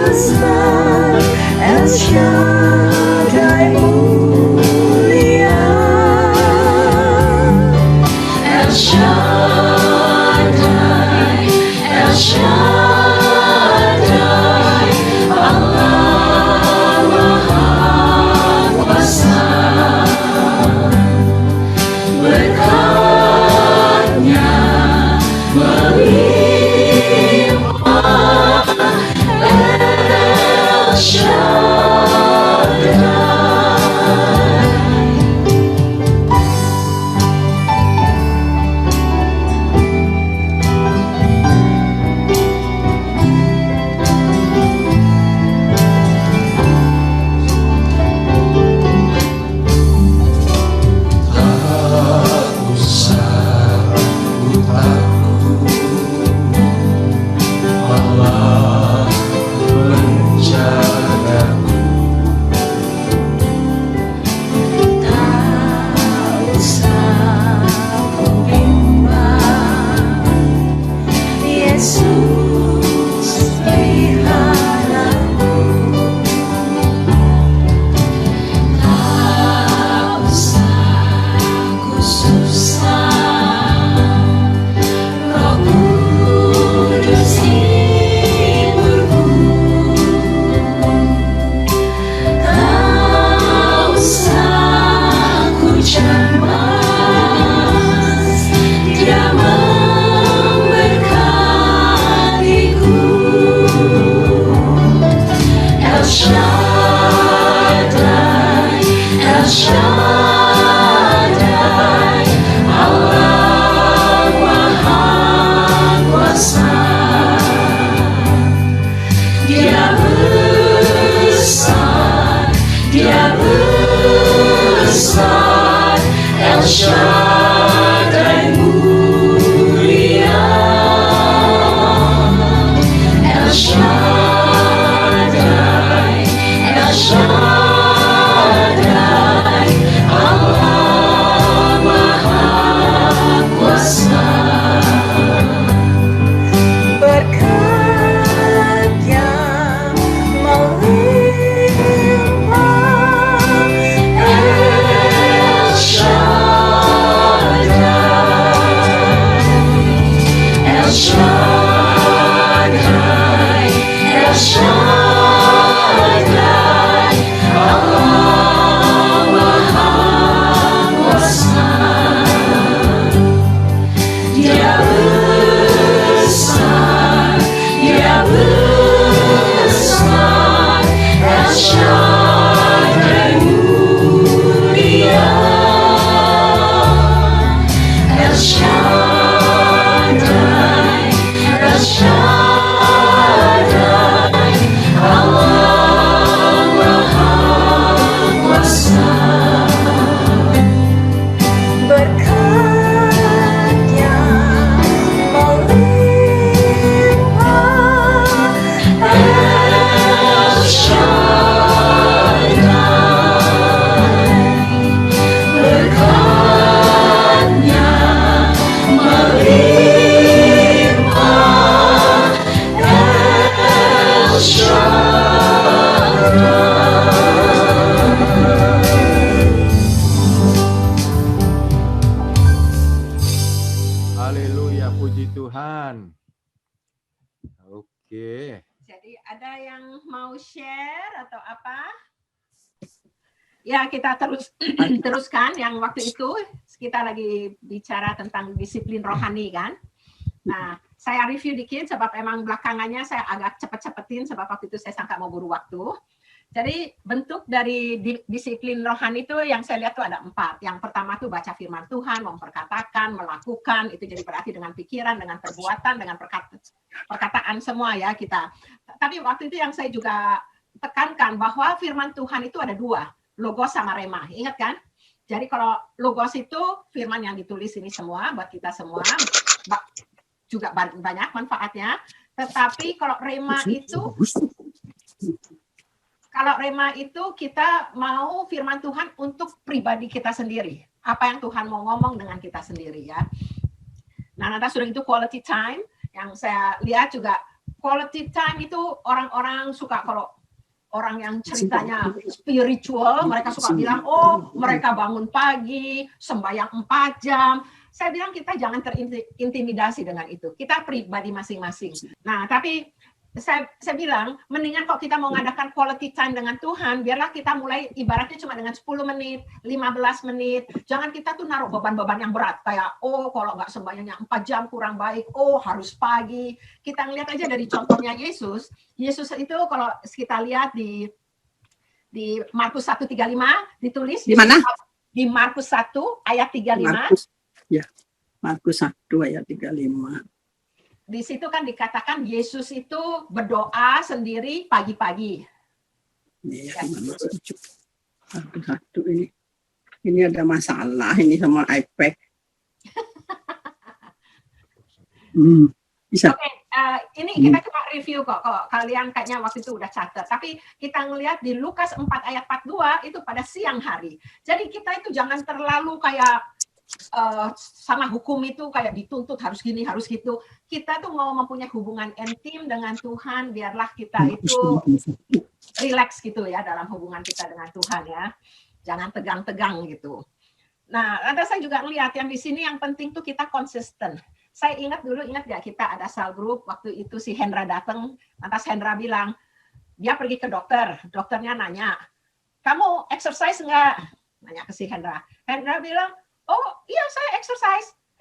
besar, El Shaddai mulia, El Shaddai, El Shaddai, Allah Maha Kuasa. Berkatnya melimpah, El Shaddai. Haleluya, puji Tuhan. Oke. Jadi ada yang mau share atau apa? Ya, kita teruskan yang waktu itu kita lagi bicara tentang disiplin rohani kan. Nah, saya review dikit sebab emang belakangannya saya agak cepet-cepetin sebab waktu itu saya sangka mau buru waktu. Jadi bentuk dari disiplin rohani itu yang saya lihat tuh ada 4. Yang pertama tuh baca firman Tuhan, memperkatakan, melakukan, itu jadi berarti dengan pikiran, dengan perbuatan, dengan perkataan semua ya kita. Tapi waktu itu yang saya juga tekankan bahwa firman Tuhan itu ada 2, logos sama rema. Ingat kan? Jadi kalau logos itu firman yang ditulis ini semua buat kita semua, juga banyak manfaatnya. Tetapi kalau rema itu kita mau firman Tuhan untuk pribadi kita sendiri. Apa yang Tuhan mau ngomong dengan kita sendiri ya. Nah, nanti sudah itu quality time yang saya lihat juga quality time itu orang-orang suka, kalau orang yang ceritanya spiritual, mereka suka bilang, oh mereka bangun pagi, sembahyang 4 jam. Saya bilang kita jangan terintimidasi dengan itu. Kita pribadi masing-masing. Nah, tapi saya bilang, mendingan kok kita mau ngadakan quality time dengan Tuhan, biarlah kita mulai ibaratnya cuma dengan 10 menit, 15 menit. Jangan kita tuh naruh beban-beban yang berat. Kayak, oh kalau nggak sembahyangnya 4 jam kurang baik, oh harus pagi. Kita ngeliat aja dari contohnya Yesus. Yesus itu kalau kita lihat di Markus 1:35 ditulis. Di mana? Di Markus 1 ayat 35. Markus 1 ayat 35. Di situ kan dikatakan Yesus itu berdoa sendiri pagi-pagi. Iya, Markus 1 ini. Ini ada masalah ini sama iPad. Bisa. Oke, ini kita cuma review kok. Kalau kalian kayaknya waktu itu udah catat. Tapi kita ngelihat di Lukas 4 ayat 42 itu pada siang hari. Jadi kita itu jangan terlalu kayak sama hukum itu kayak dituntut harus gini, harus gitu. Kita tuh mau mempunyai hubungan intim dengan Tuhan, biarlah kita itu relax gitu ya dalam hubungan kita dengan Tuhan ya. Jangan tegang-tegang gitu. Nah, lantas saya juga melihat yang di sini yang penting tuh kita konsisten. Saya ingat gak kita ada cell group, waktu itu si Hendra datang, lantas Hendra bilang, dia pergi ke dokter, dokternya nanya, kamu exercise nggak? Nanya ke si Hendra. Hendra bilang, oh iya saya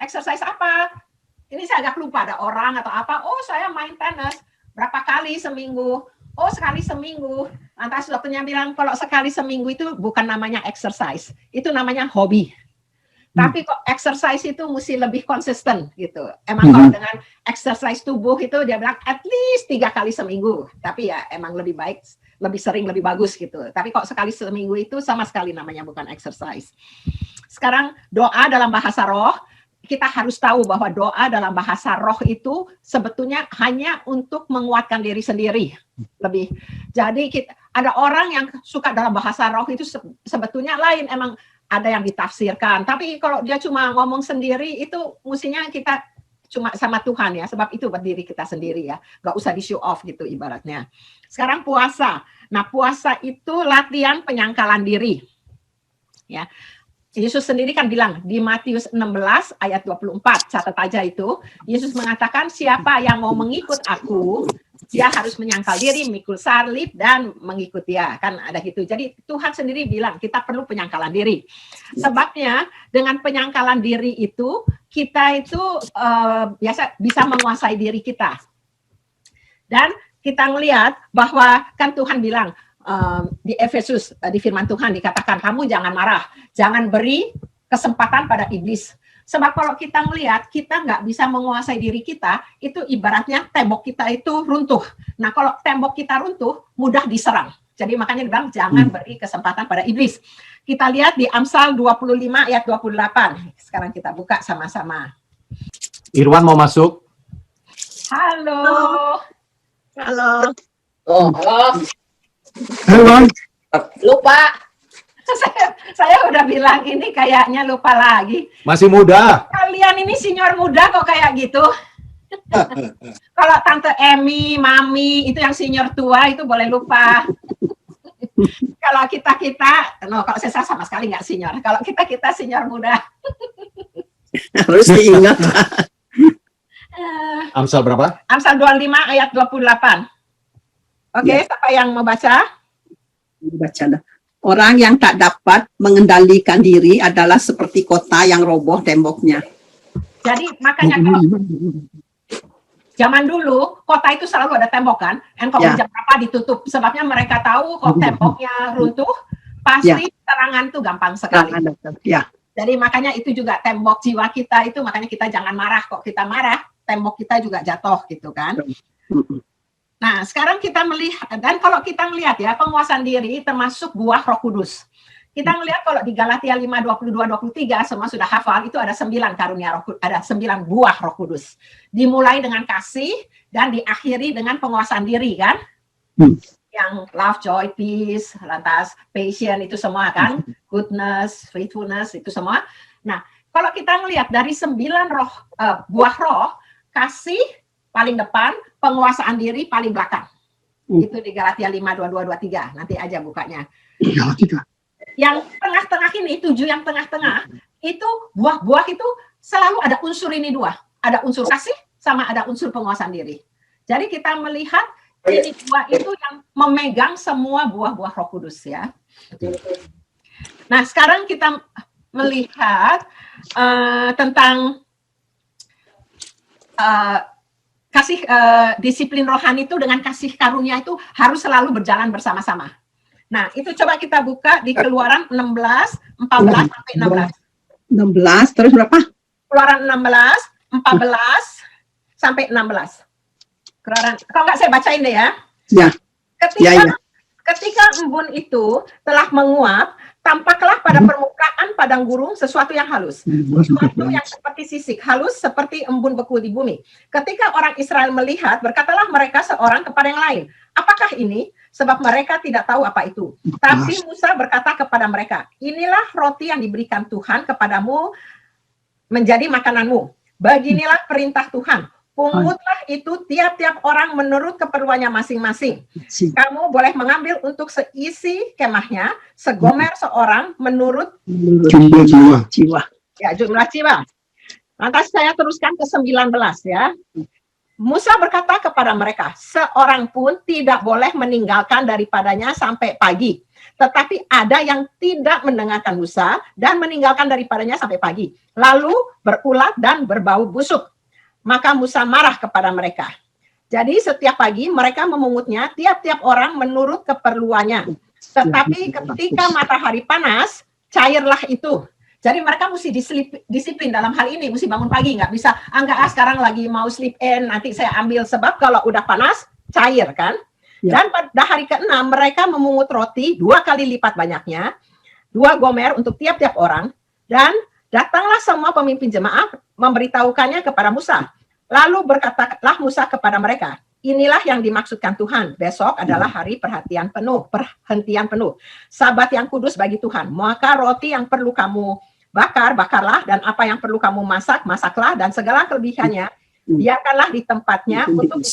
exercise apa? Ini saya agak lupa ada orang atau apa. Oh saya main tenis. Berapa kali seminggu? Oh sekali seminggu. Lantas dokternya bilang kalau sekali seminggu itu bukan namanya exercise. Itu namanya hobi. Tapi kok exercise itu mesti lebih konsisten gitu. Emang kalau dengan exercise tubuh itu dia bilang at least 3 kali seminggu. Tapi ya emang lebih baik, lebih sering, lebih bagus gitu. Tapi kok sekali seminggu itu sama sekali namanya bukan exercise. Sekarang doa dalam bahasa roh, kita harus tahu bahwa doa dalam bahasa roh itu sebetulnya hanya untuk menguatkan diri sendiri. Lebih. Jadi ada orang yang suka dalam bahasa roh itu sebetulnya lain, emang ada yang ditafsirkan. Tapi kalau dia cuma ngomong sendiri itu mestinya kita cuma sama Tuhan ya, sebab itu buat diri kita sendiri ya. Gak usah di show off gitu ibaratnya. Sekarang puasa. Nah puasa itu latihan penyangkalan diri. Ya. Yesus sendiri kan bilang di Matius 16 ayat 24, catat aja itu. Yesus mengatakan siapa yang mau mengikut aku, dia harus menyangkal diri, mikul salib dan mengikut dia. Kan ada gitu. Jadi Tuhan sendiri bilang kita perlu penyangkalan diri. Sebabnya dengan penyangkalan diri itu kita itu biasa bisa menguasai diri kita. Dan kita melihat bahwa kan Tuhan bilang di Efesus, di firman Tuhan dikatakan kamu jangan marah, jangan beri kesempatan pada iblis. Sebab kalau kita melihat kita nggak bisa menguasai diri kita, itu ibaratnya tembok kita itu runtuh. Nah kalau tembok kita runtuh, mudah diserang. Jadi makanya dibilang jangan beri kesempatan pada iblis. Kita lihat di Amsal 25 ayat 28. Sekarang kita buka sama-sama. Irwan mau masuk? Halo. Halo. Oh, Irwan. lupa. Saya udah bilang ini kayaknya lupa lagi. Masih muda. Kalian ini senior muda kok kayak gitu. Kalau Tante Emi, Mami, itu yang senior tua itu boleh lupa. Kalau kalau saya sama sekali nggak senior. Kalau kita senior muda. Harus diingat. Amsal berapa? Amsal 25 ayat 28. Oke, siapa yang mau baca? Baca dah. Orang yang tak dapat mengendalikan diri adalah seperti kota yang roboh temboknya. Jadi makanya kalau zaman dulu kota itu selalu ada tembok kan, kalau jam berapa ditutup. Sebabnya mereka tahu kalau temboknya runtuh, pasti serangan tuh gampang sekali. Ya. Jadi makanya itu juga tembok jiwa kita itu, makanya kita jangan marah. Kok kita marah, tembok kita juga jatuh gitu kan. Nah, sekarang kita melihat, dan kalau kita melihat ya, penguasaan diri termasuk buah Roh Kudus. Kita melihat kalau di Galatia 5, 22, 23, semua sudah hafal, itu ada 9 karunia Roh Kudus, ada 9 buah Roh Kudus. Dimulai dengan kasih, dan diakhiri dengan penguasaan diri, kan? Yang love, joy, peace, lantas patience, itu semua kan? Goodness, faithfulness, itu semua. Nah, kalau kita melihat dari 9 buah roh, kasih, paling depan, penguasaan diri paling belakang. Hmm. Itu di Galatia 5:22-23. Nanti aja bukanya. Galatia. Yang tengah-tengah ini, 7 yang tengah-tengah, itu buah-buah itu selalu ada unsur ini dua. Ada unsur kasih sama ada unsur penguasaan diri. Jadi kita melihat ini dua itu yang memegang semua buah-buah Roh Kudus ya. Nah, sekarang kita melihat tentang kasih disiplin rohani itu dengan kasih karunia itu harus selalu berjalan bersama-sama. Nah, itu coba kita buka di Keluaran 16, 14 sampai 16. 16 terus berapa? Keluaran 16, 14 sampai 16. Keluaran, kalau nggak saya bacain deh ya. Ya. Ketika embun itu telah menguap, tampaklah pada permukaan padang gurun sesuatu yang halus. Sesuatu yang seperti sisik, halus seperti embun beku di bumi. Ketika orang Israel melihat, berkatalah mereka seorang kepada yang lain, apakah ini? Sebab mereka tidak tahu apa itu. Tapi Musa berkata kepada mereka, inilah roti yang diberikan Tuhan kepadamu menjadi makananmu. Beginilah perintah Tuhan. Pungutlah itu tiap-tiap orang menurut keperluannya masing-masing. Kamu boleh mengambil untuk seisi kemahnya, segomer seorang menurut Jumlah jiwa. ya jumlah jiwa. Lantas saya teruskan ke 19 ya. Musa berkata kepada mereka, seorang pun tidak boleh meninggalkan daripadanya sampai pagi. Tetapi ada yang tidak mendengarkan Musa dan meninggalkan daripadanya sampai pagi. Lalu berulat dan berbau busuk. Maka Musa marah kepada mereka. Jadi setiap pagi mereka memungutnya tiap-tiap orang menurut keperluannya. Tetapi ketika matahari panas, cairlah itu. Jadi mereka mesti disiplin dalam hal ini, mesti bangun pagi, nggak bisa, enggak sekarang lagi mau sleep in, nanti saya ambil, sebab kalau udah panas, cair kan. Ya. Dan pada hari ke-6 mereka memungut roti 2 kali lipat banyaknya, 2 gomer untuk tiap-tiap orang, dan datanglah semua pemimpin jemaah memberitahukannya kepada Musa. Lalu berkatalah Musa kepada mereka, inilah yang dimaksudkan Tuhan. Besok adalah hari perhentian penuh. Sabat yang kudus bagi Tuhan. Maka roti yang perlu kamu bakar, bakarlah. Dan apa yang perlu kamu masak, masaklah. Dan segala kelebihannya, biarkanlah di tempatnya untuk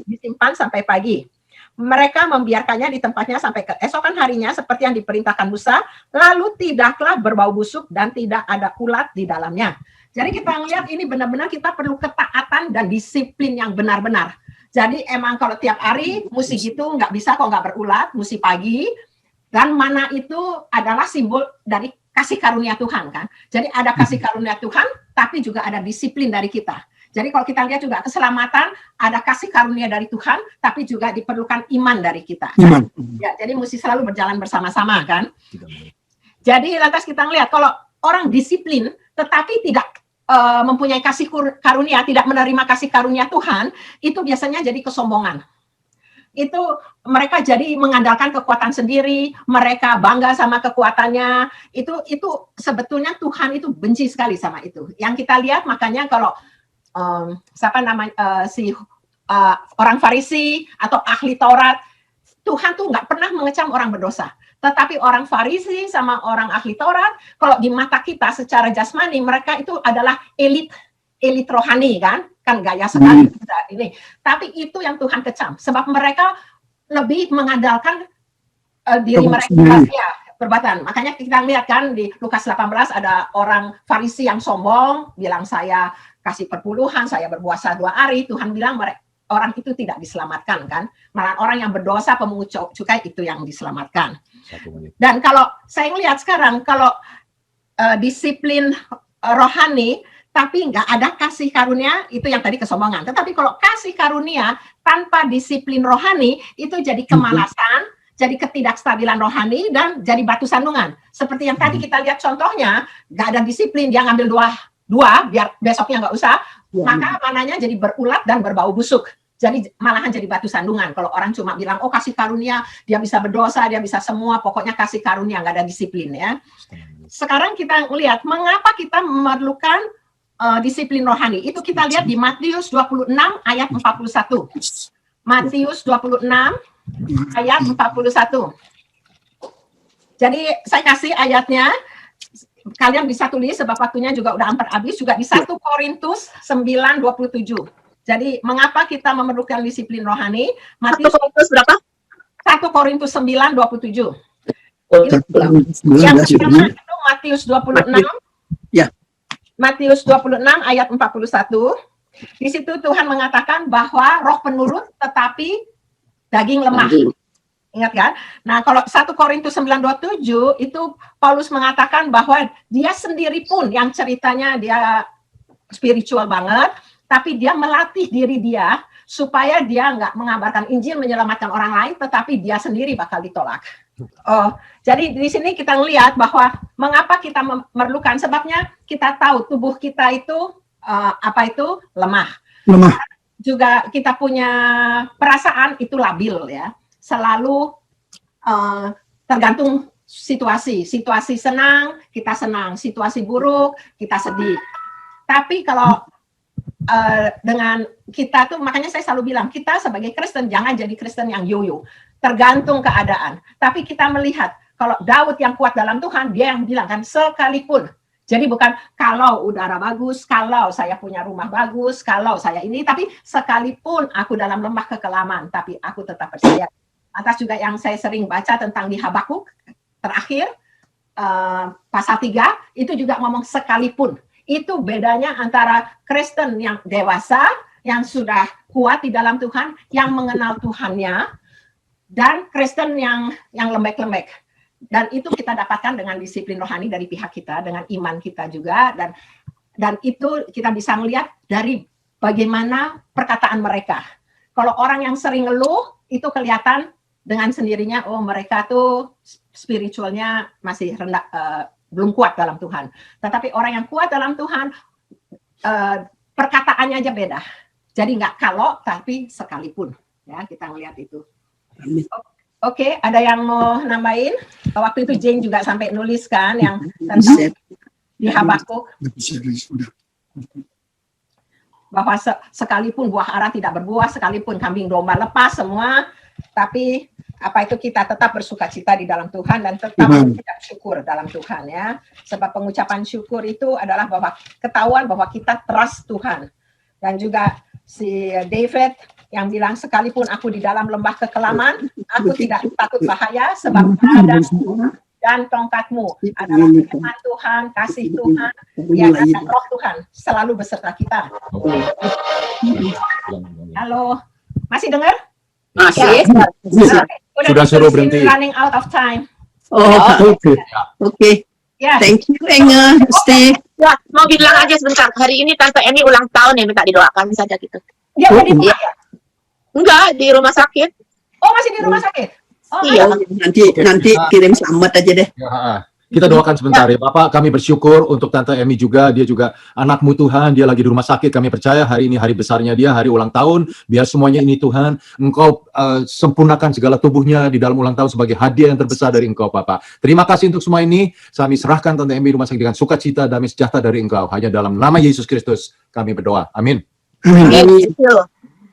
disimpan sampai pagi. Mereka membiarkannya di tempatnya sampai keesokan harinya seperti yang diperintahkan Musa. Lalu tidaklah berbau busuk dan tidak ada ulat di dalamnya. Jadi kita melihat ini benar-benar kita perlu ketaatan dan disiplin yang benar-benar. Jadi emang kalau tiap hari mesti gitu, nggak bisa kok nggak berulat, mesti pagi. Dan mana itu adalah simbol dari kasih karunia Tuhan kan. Jadi ada kasih karunia Tuhan, tapi juga ada disiplin dari kita. Jadi kalau kita lihat juga keselamatan, ada kasih karunia dari Tuhan, tapi juga diperlukan iman dari kita. Iman. Ya, jadi mesti selalu berjalan bersama-sama kan. Jadi lantas kita lihat kalau orang disiplin, tetapi tidak mempunyai kasih karunia, tidak menerima kasih karunia Tuhan, itu biasanya jadi kesombongan. Itu mereka jadi mengandalkan kekuatan sendiri, mereka bangga sama kekuatannya. Itu sebetulnya Tuhan itu benci sekali sama itu. Yang kita lihat makanya kalau orang Farisi atau ahli Taurat, Tuhan tuh nggak pernah mengecam orang berdosa. Tetapi orang Farisi sama orang ahli Taurat, kalau di mata kita secara jasmani, mereka itu adalah elit rohani kan gaya sekali ini. Tapi itu yang Tuhan kecam, sebab mereka lebih mengandalkan diri mereka ya, perbuatan. Makanya kita lihat kan di Lukas 18 ada orang Farisi yang sombong, bilang saya kasih perpuluhan, saya berpuasa 2 hari, Tuhan bilang orang itu tidak diselamatkan kan, malah orang yang berdosa pemungut cukai itu yang diselamatkan. Dan kalau saya lihat sekarang kalau disiplin rohani tapi nggak ada kasih karunia, itu yang tadi kesombongan. Tetapi kalau kasih karunia tanpa disiplin rohani itu jadi kemalasan, jadi ketidakstabilan rohani dan jadi batu sandungan. Seperti yang tadi kita lihat contohnya, nggak ada disiplin, dia ngambil dua biar besoknya nggak usah, maka mananya jadi berulat dan berbau busuk. Jadi malahan jadi batu sandungan. Kalau orang cuma bilang, oh kasih karunia, dia bisa berdosa, dia bisa semua, pokoknya kasih karunia, nggak ada disiplin ya. Sekarang kita lihat, mengapa kita memerlukan disiplin rohani. Itu kita lihat di Matius 26 ayat 41. Matius 26 ayat 41. Jadi saya kasih ayatnya, kalian bisa tulis sebab waktunya juga udah hampir habis, juga di 1 Korintus 9:27. Jadi mengapa kita memerlukan disiplin rohani? 1 Matius Korintus berapa? 1 Korintus 9:27. 19 Yang ya. pertama itu Matius 26. Ya. Matius 26 ayat 41. Di situ Tuhan mengatakan bahwa roh penurut tetapi daging lemah. Ingat kan? Nah, kalau 1 Korintus 9:27 itu Paulus mengatakan bahwa dia sendiri pun yang ceritanya dia spiritual banget, tapi dia melatih diri dia supaya dia nggak mengabarkan Injil menyelamatkan orang lain, tetapi dia sendiri bakal ditolak. Oh, jadi di sini kita melihat bahwa mengapa kita memerlukan, sebabnya kita tahu tubuh kita itu lemah. Lemah. Juga kita punya perasaan itu labil ya, selalu tergantung situasi senang kita senang, situasi buruk kita sedih. Tapi kalau dengan kita tuh, makanya saya selalu bilang kita sebagai Kristen jangan jadi Kristen yang yoyo, tergantung keadaan. Tapi kita melihat kalau Daud yang kuat dalam Tuhan, dia yang bilang kan sekalipun. Jadi bukan kalau udara bagus, kalau saya punya rumah bagus, kalau saya ini, tapi sekalipun aku dalam lembah kekelaman, tapi aku tetap percaya. Atas juga yang saya sering baca tentang di Habakuk terakhir pasal 3 itu juga ngomong sekalipun. Itu bedanya antara Kristen yang dewasa, yang sudah kuat di dalam Tuhan, yang mengenal Tuhannya, dan Kristen yang lembek-lembek. Dan itu kita dapatkan dengan disiplin rohani dari pihak kita, dengan iman kita juga, dan itu kita bisa melihat dari bagaimana perkataan mereka. Kalau orang yang sering ngeluh, itu kelihatan dengan sendirinya, oh mereka tuh spiritualnya masih rendah, belum kuat dalam Tuhan. Tetapi orang yang kuat dalam Tuhan, perkataannya aja beda. Jadi nggak kalau, tapi sekalipun. Ya, kita ngelihat itu. Oke, ada yang mau nambahin? Waktu itu Jane juga sampai nulis kan, yang tentang di Habakuk. Bahwa sekalipun buah ara tidak berbuah, sekalipun kambing domba lepas semua, tapi kita tetap bersuka cita di dalam Tuhan dan tetap mengucap syukur dalam Tuhan ya. Sebab pengucapan syukur itu adalah bahwa ketahuan bahwa kita trust Tuhan. Dan juga si David yang bilang sekalipun aku di dalam lembah kekelaman, aku tidak takut bahaya sebab padamu dan tongkatmu adalah firman Tuhan, kasih Tuhan, ya, dan roh Tuhan selalu beserta kita. Halo, masih dengar? Masih. Sudah suruh berhenti. Running out of time. Oke. Ya. Thank you, Inge, Steve. Ya, mau bilang aja sebentar. Hari ini Tante Eni ulang tahun ya, minta didoakan saja gitu. Dia jadi ya? Enggak, di rumah sakit. Oh, masih di rumah sakit? Oh, Iya. Nanti kirim selamat aja deh. Ya, kita doakan sebentar ya Bapak, kami bersyukur untuk Tante Emi juga, dia juga anakmu Tuhan, dia lagi di rumah sakit, kami percaya hari ini hari besarnya dia, hari ulang tahun, biar semuanya ini Tuhan, Engkau sempurnakan segala tubuhnya di dalam ulang tahun sebagai hadiah yang terbesar dari Engkau Bapak. Terima kasih untuk semua ini, kami serahkan Tante Emi rumah sakit dengan sukacita, damai sejahtera dari Engkau, hanya dalam nama Yesus Kristus kami berdoa, amin.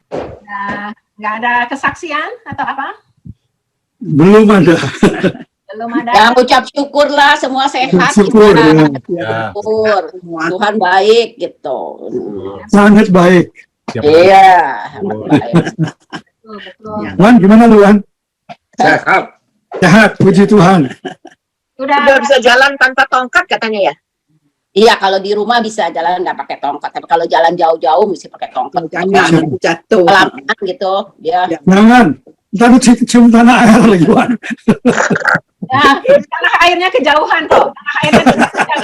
Nah, nggak ada kesaksian atau apa? Belum ada. Belum ada. Yang ucap syukurlah, semua sehat. Syukur, gimana? Ya. Syukur. Tuhan baik gitu. Sangat baik. Iya, sangat baik. Betul, betul. Wan, gimana lu, Wan? Sehat. Sehat, puji Tuhan. Udah Udah bisa jalan tanpa tongkat katanya ya? Iya, kalau di rumah bisa jalan nggak pakai tongkat. Tapi kalau jalan jauh-jauh mesti pakai tongkat. Jangan jatuh. Pelan-pelan gitu. Dia Jangan. Ntar lu cium tanah air lagi, Wan. Ya, tanah airnya kejauhan kok. Tanah airnya dekat.